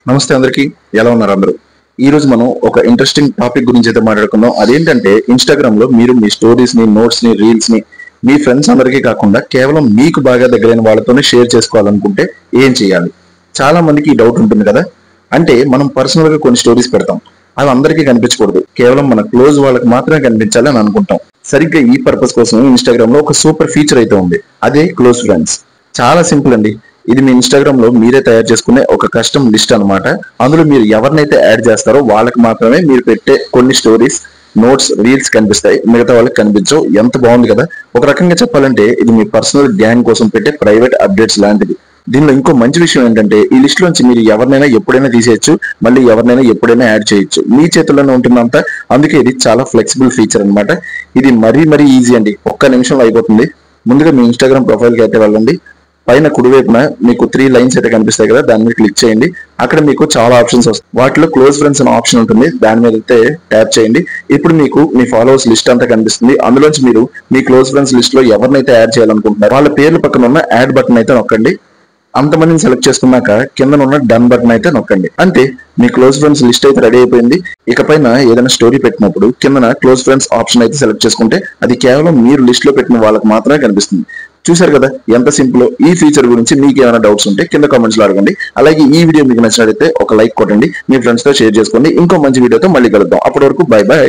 నమస్తే అందరికి ఎలా ఉన్నారు అందరూ ఈ రోజు మనం ఒక ఇంట్రెస్టింగ్ టాపిక్ గురించి అయితే మాట్లాడుకుందాం. అదేంటంటే ఇన్స్టాగ్రామ్ లో మీరు మీ స్టోరీస్ ని నోట్స్ ని రీల్స్ ని మీ ఫ్రెండ్స్ అందరికీ కాకుండా కేవలం మీకు బాగా దగ్గరైన వాళ్ళతోనే షేర్ చేసుకోవాలనుకుంటే ఏం చేయాలి? చాలా మందికి ఈ డౌట్ ఉంటుంది కదా. అంటే మనం పర్సనల్ గా కొన్ని స్టోరీస్ పెడతాం, అవి అందరికీ కనిపించకూడదు, కేవలం మన క్లోజ్ వాళ్ళకి మాత్రమే కనిపించాలి అని అనుకుంటాం. సరిగ్గా ఈ పర్పస్ కోసం ఇన్స్టాగ్రామ్ లో ఒక సూపర్ ఫీచర్ అయితే ఉంది, అదే క్లోజ్ ఫ్రెండ్స్. చాలా సింపుల్ అండి. ఇది మీ ఇన్స్టాగ్రామ్ లో మీరే తయారు చేసుకునే ఒక కస్టమ్ లిస్ట్ అన్నమాట. అందులో మీరు ఎవరినైతే యాడ్ చేస్తారో వాళ్ళకి మాత్రమే మీరు పెట్టే కొన్ని స్టోరీస్, నోట్స్, రీల్స్ కనిపిస్తాయి, మిగతా వాళ్ళకి కనిపించవు. ఎంత బాగుంది కదా. ఒక రకంగా చెప్పాలంటే ఇది మీ పర్సనల్ గ్యాంగ్ కోసం పెట్టే ప్రైవేట్ అప్డేట్స్ లాంటిది. దీనిలో ఇంకో మంచి విషయం ఏంటంటే ఈ లిస్ట్ లోంచి మీరు ఎవరినైనా ఎప్పుడైనా తీసేయచ్చు, మళ్ళీ ఎవరినైనా ఎప్పుడైనా యాడ్ చేయొచ్చు, మీ చేతుల్లోనే ఉంటుందంతా. అందుకే ఇది చాలా ఫ్లెక్సిబుల్ ఫీచర్ అన్నమాట. ఇది మరీ ఈజీ అండి, ఒక్క నిమిషంలో అయిపోతుంది. ముందుగా మీ ఇన్స్టాగ్రామ్ ప్రొఫైల్ కి అయితే వెళ్ళండి. పైన కుడివైపున మీకు 3 లైన్స్ అయితే కనిపిస్తాయి కదా, దాని మీద క్లిక్ చేయండి. అక్కడ మీకు చాలా ఆప్షన్స్ వస్తాయి. వాటిలో క్లోజ్ ఫ్రెండ్స్ అనే ఆప్షన్ ఉంటుంది, దాని మీద అయితే ట్యాప్ చేయండి. ఇప్పుడు మీకు మీ ఫాలోవర్స్ లిస్ట్ అంతా కనిపిస్తుంది. అందులోంచి మీరు మీ క్లోజ్ ఫ్రెండ్స్ లిస్ట్ లో ఎవరినైతే యాడ్ చేయాలనుకుంటున్నారో వాళ్ళ పేర్ల పక్కన ఉన్న యాడ్ బటన్ అయితే నొక్కండి. అంతమందిని సెలెక్ట్ చేసుకున్నాక కింద ఉన్న డన్ బటన్ అయితే నొక్కండి. అంతే, మీ క్లోజ్ ఫ్రెండ్స్ లిస్ట్ అయితే రెడీ అయిపోయింది. ఇకపైన ఏదైనా స్టోరీ పెట్టినప్పుడు కింద క్లోజ్ ఫ్రెండ్స్ ఆప్షన్ అయితే సెలెక్ట్ చేసుకుంటే అది కేవలం మీరు లిస్ట్ లో పెట్టిన వాళ్ళకి మాత్రమే కనిపిస్తుంది. చూశారు కదా ఎంత సింపుల్. ఈ ఫీచర్ గురించి మీకు ఏమైనా డౌట్స్ ఉంటే కింద కామెంట్స్ లో అడగండి. అలాగే ఈ వీడియో మీకు నచ్చినట్లయితే ఒక లైక్ కొట్టండి, మీ ఫ్రెండ్స్ తో షేర్ చేసుకోండి. ఇంకో మంచి వీడియోతో మళ్ళీ కలుద్దాం. అప్పటి వరకు బై బై.